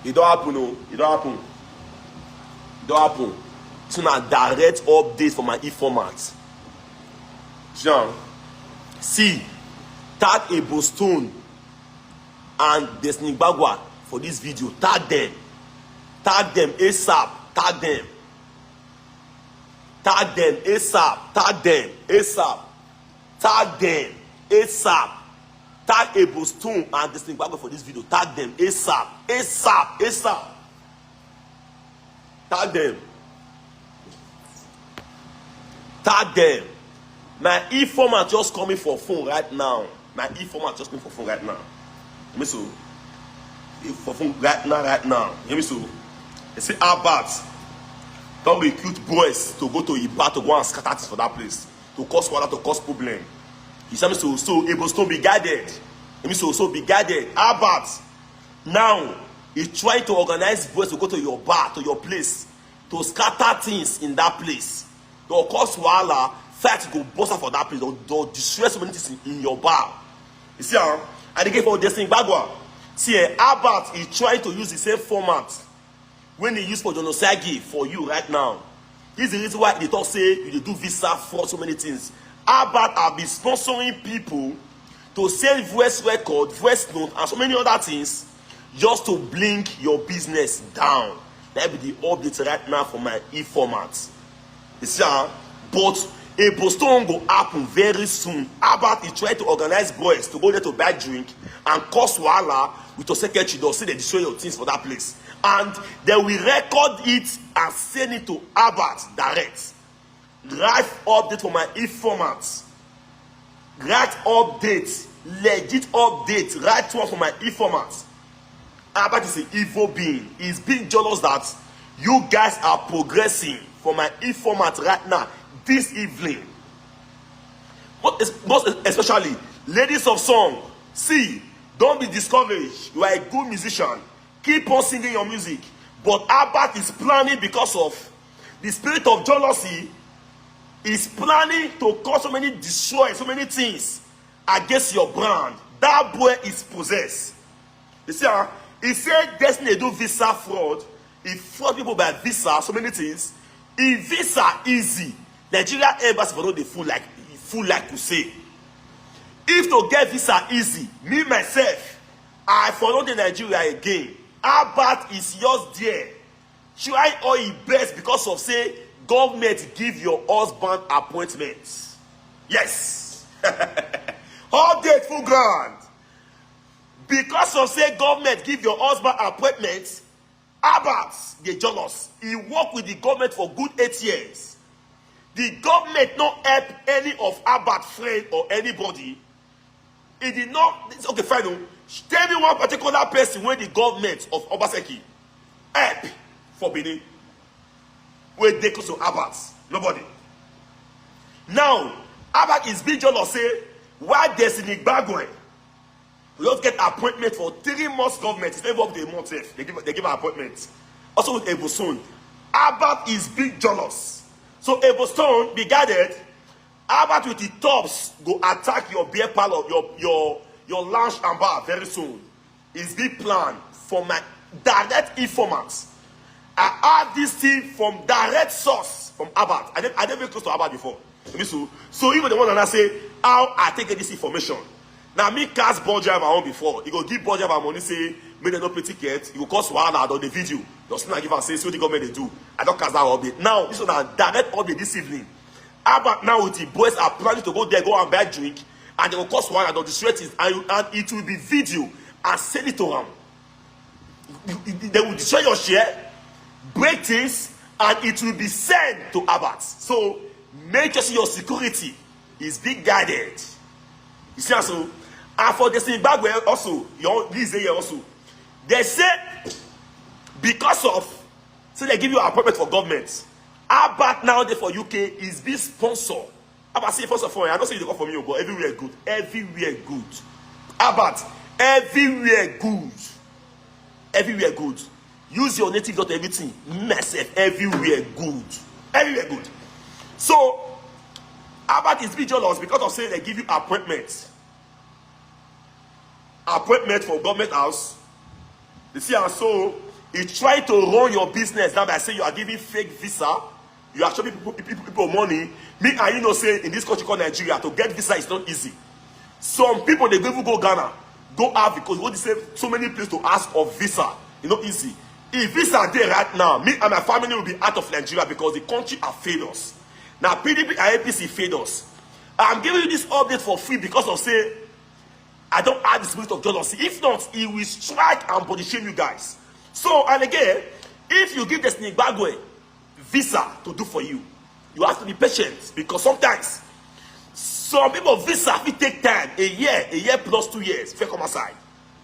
It don't happen, no. It don't happen. It don't happen. It's not a direct update for my e-format. Jean, see, tag Ebostone and Destiny Ebagua for this video. Tag them. Tag them ASAP. Tag them. Tag them ASAP. Tag them ASAP. Tag them ASAP. Tag Ebostone and Destiny Ebagua for this video. Tag them ASAP. ASAP. ASAP. Tag them. Tag them. My e-format just coming for phone right now. My e-format just coming for phone right now. Hear me so? For phone right now. Hear me so? They say Albert don't recruit boys to go to Iba to go and scatter things for that place. To cause water, to cause problem. He said me so Ebostone be guided. Hear me so be guided. Albert now he's trying to organize boys to go to your bar, to your place, to scatter things in that place. To cause wahala. Fight go bust out for that place, or destroy so many things in your bar. You see, and they gave for Destiny Ebagua. See, Albert is trying to use the same format when he used for Jonosagi for you right now. This is the reason why they talk say you do visa for so many things. Albert have been sponsoring people to sell voice record, voice note, and so many other things just to blink your business down. That be the update right now for my e-format. You see, but Ebostone go happen very soon. Albert is trying to organize boys to go there to buy drink and cause wahala with your secretary. They'll say they destroy your things for that place. And they will record it and send it to Albert direct. Live update for my e-format. Right update. Legit update. Right one for my e-format. Albert is an evil being. He's being jealous that you guys are progressing for my e-format right now. This evening, most especially ladies of song, see, don't be discouraged. You are a good musician. Keep on singing your music. But Albert is planning, because of the spirit of jealousy, is planning to cause so many destroy so many things against your brand. That boy is possessed. You see, he said Destiny do visa fraud. He fraud people by visa, so many things. If visa easy, Nigeria embassy for no dey full like to say. If to get visa easy, me myself, I follow the Nigeria again. Albert is yours there. Try all your best because of say government give your husband appointments. Yes. Update full ground. Because of say government give your husband appointments, Albert dey jealous. He work with the government for good 8 years. The government not help any of Albert's friends or anybody. It did not. Okay, fine. No. Tell me one particular person when the government of Obazee help for Benin. Where they close to Albert. Nobody. Now, Albert is being jealous. Say, why Destiny Ebagua? We don't get appointment for 3 months government. It's never up to a month. They give an appointment. Also with Ebostone. Albert is being jealous. So Ebostone be guided. Albert with the tops go attack your beer parlor, your lounge and bar very soon. It's big plan for my direct informants. I have this thing from direct source from Albert. I never close to Albert before. So even the one that say how I take this information. Now me cast budget my own before. You go give budget my money, say make them no pay ticket. You go cost wahala on the video. Just not give and say so the government they do. I don't cast that update. Now this one a direct update this evening. Albert now with the boys are planning to go there, go and buy drink, and they will cost wahala on the street, and it will be video and send it to them. They will destroy your share, break things, and it will be sent to Albert. So make sure your security is being guided. You see also. And for Destiny Ebagua also, this year also, they say because of, so they give you an appointment for government. Albert now there for UK is being sponsored. Albert say first of all, I don't say you go for me, but everywhere good, everywhere good. Albert, everywhere good, everywhere good. Use your native dot everything, myself, everywhere good, everywhere good. So Albert is being jealous because of saying they give you appointments. Appointment for government house. You see, and so He tried to run your business now by saying you are giving fake visa. You are showing people money. Me and you know say in this country called Nigeria, to get visa is not easy. Some people, they even go Ghana, go out because what they say, so many places to ask of visa. It's not easy. If visa there right now, me and my family will be out of Nigeria because the country have failed us. Now PDP and APC failed us. I'm giving you this update for free because of say I don't have the spirit of jealousy. If not, he will strike and body shame you guys. So, and again, if you give the Ebagua visa to do for you, you have to be patient because sometimes some people visa will take time, a year plus 2 years, if you come aside.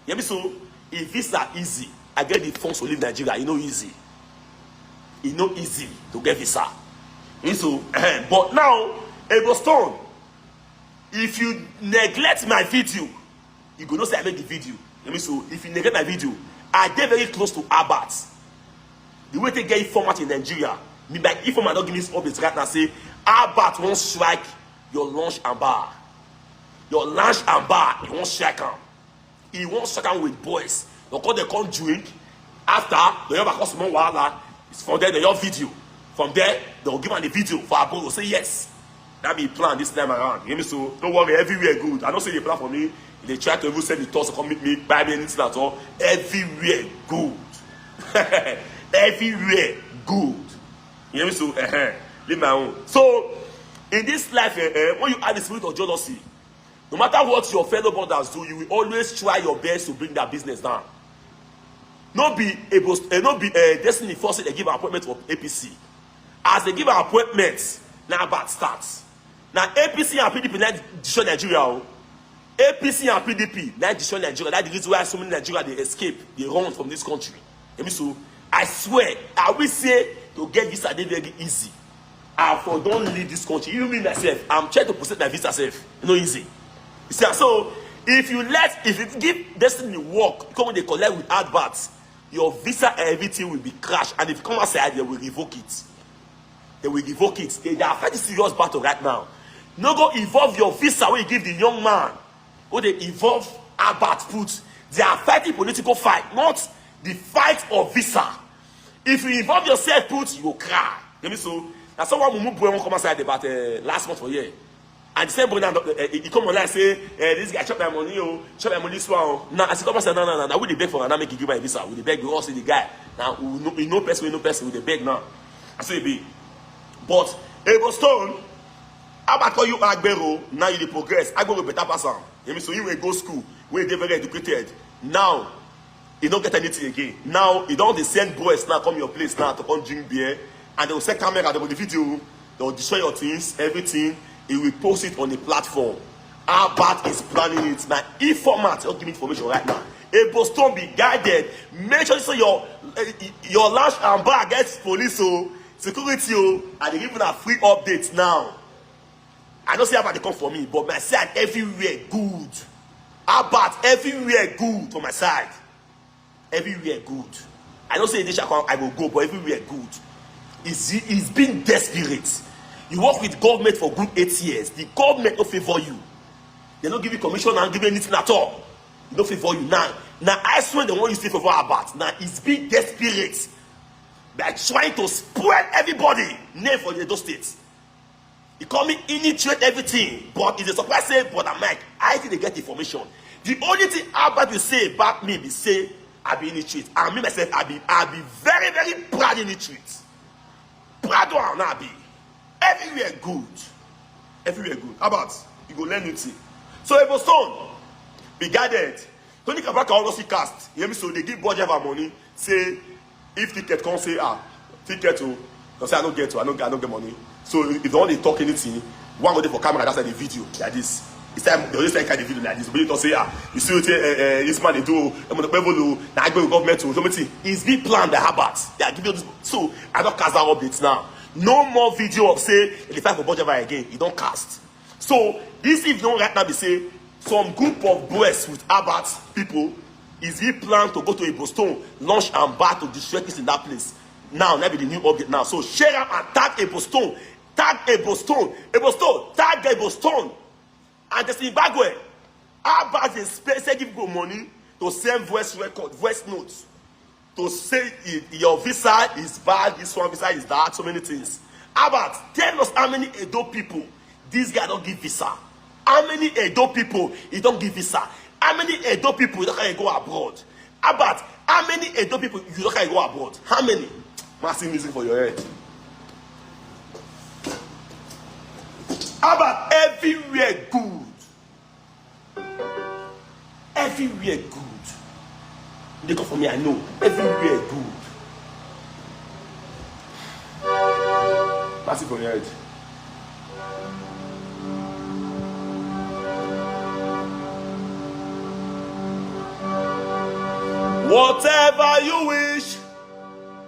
You hear me? So, if visa easy, I get the funds to leave Nigeria. It's not easy. It's not easy to get visa. So, but now, Eboston, if you neglect my video, you go not say I make the video. You know, so if you neglect my video, I get very close to Abat. The way they get informant in Nigeria, me by informant don't give me this update right now. Say Abat won't strike your lunch and bar. Your lunch and bar, he won't strike him. He won't strike him with boys. Because they can't drink. After they have a customer wahala, it's from there they have video. From there they will give him the video for Apollo. Say yes. That be plan this time around. You hear me? So don't worry, everywhere good. I don't say they plan for me. They try to even send the toss to come meet me, buy me anything at all. Everywhere good. Everywhere good. You hear me? So leave my own. So in this life, when you have the spirit of jealousy, no matter what your fellow brothers do, you will always try your best to bring that business down. Not be able, not be Destiny forcing they give an appointment for APC. As they give an appointment, now bad starts. Now APC and PDP now destroy Nigeria. APC and PDP now destroy Nigeria. That's the reason why so many Nigeria they escape, they run from this country. So I swear, I will say to get visa they very easy. I for don't leave this country. Even me myself, I'm trying to process my visa self. No easy. You see, so if you give Destiny work, come when they collect with adverts, your visa and everything will be crashed. And if you come outside, they will revoke it. They will revoke it. They are fighting serious battle right now. No go involve your visa when you give the young man. Or they involve Albert put. They are fighting political fight, not the fight of visa. If you involve yourself, put, you will cry. You know, so now someone will move come outside about last month for a year. And the same boy now he come online and say, this guy chop my money, chop my money swallow. Now as he come and say, no, now we the beg for and now make you give my visa. We the beg because see the guy. Now we no person, we the beg now. I say be. But Able Stone, I call you Agbero, now you the progress. I go with better person. So you will go school, where they very educated. Now, you don't get anything again. Now, you don't send boys now come your place now to come drink beer. And they will set camera, they will video, they will destroy your things, everything. He will post it on the platform. How bad is planning it? Now, informant, don't give me information right now. Able Stone be guided. Make sure so your lunch and bar gets police, security, and they even have free updates now. I don't say about they come for me, but my side everywhere good. How about everywhere good for my side? Everywhere good. I don't say this I will go, but everywhere good. It's been desperate. You work with government for good 8 years. The government don't favor you. They don't give you commission and give you anything at all. They don't favor you now. Now I swear the one you say favor about. Now it's been desperate by trying to spoil everybody. Name for those states. He call me initiate everything, but it's a surprise say, but I'm like, I think they get information. The only thing Albert will say about me be say, I be initiate. And me myself, I be very, very proud initiate. Proud one, I be. Everywhere good. Everywhere good. How about you go learn anything? So Able Stone, be guided. Tony Kabaka also cast. You hear me? So they give budget of money. Say, if ticket come say, ticket to, say I don't get get money. So if they want to talk anything, one go there for camera, that's like the video like this. It's time they always like the video like this. But you don't say, you see what this man they do, I'm gonna now I go to government to something. It's big plan the habit. They are giving you this. So I don't cast that updates now. No more video of say the fight for budget again. You don't cast. So this evening right now they say some group of boys with Albert people is he plan to go to Able Stone, launch and bar to destroy this in that place. Now, let be the new update now. So share and tag Able Stone. Tag Able Stone. Able Stone. Tag Able Stone. And just Ebagua. How about the space give people money to send voice record, voice notes to say your visa is bad, this one visa is that, so many things. About tell us how many Edo people this guy don't give visa. How many Edo people he don't give visa? How many Edo people you don't can go abroad? About how many Edo people you don't can go abroad? How many? Massive music for your head. About everywhere good. Everywhere good. They come for me, I know. Everywhere good. Massive for your head. Whatever you wish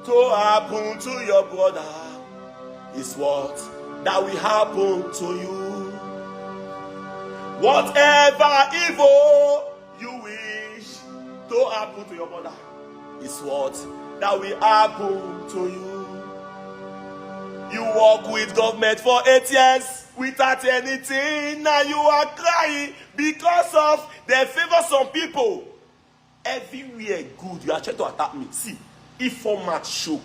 to happen to your brother is what that will happen to you. Whatever evil you wish to happen to your brother is what that will happen to you. You work with government for 8 years without anything. Now you are crying because of they favor some people. Everywhere good, you are trying to attack me. See, if format shook,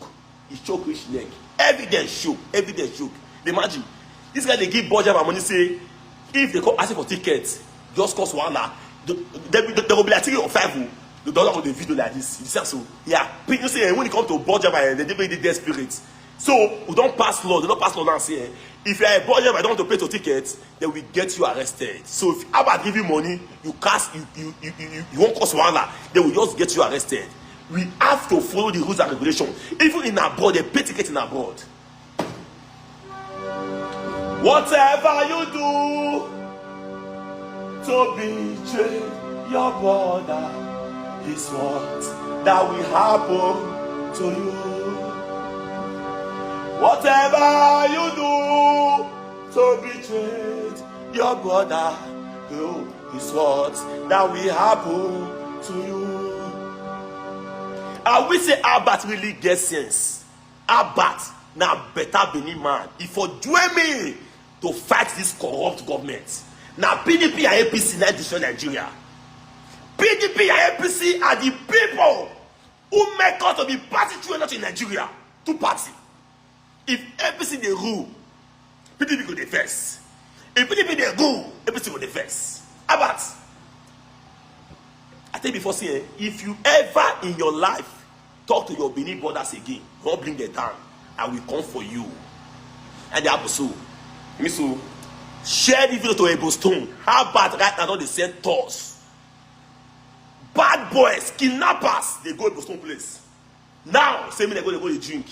he choke rich leg. Evidence shook, evidence shook. Imagine, this guy they give budget and money say, if they come asking for tickets, just cost one hour. There will be a ticket of 5. The dollar on the video like this. You see, so yeah, you say when it comes to budget, they very desperate. So we don't pass law. They don't pass law now. Say if you are a budget, I don't want to pay to tickets, then we get you arrested. So if Abba give you money, you won't cost one hour. They will just get you arrested. We have to follow the rules and regulations. Even in abroad, they pay tickets in abroad. Whatever you do to betray your brother is what that will happen to you. Whatever you do to betray your brother is what that will happen to you. I will say Albert really gets sense. Albert now better Benin man. If for join me to fight this corrupt government. Now PDP and APC now destroy Nigeria. PDP and APC are the people who make us to be party trainers in Nigeria. Two parties. If APC they rule, PDP go the first. If PDP they rule, APC go the first. Albert, I tell you before saying, if you ever in your life talk to your Benin brothers again, God bring them down, I will come for you. And they have so. Me so share the video to a Boston. How bad right now they send tours. Bad boys, kidnappers, they go to Boston place. Now, say me they go to drink.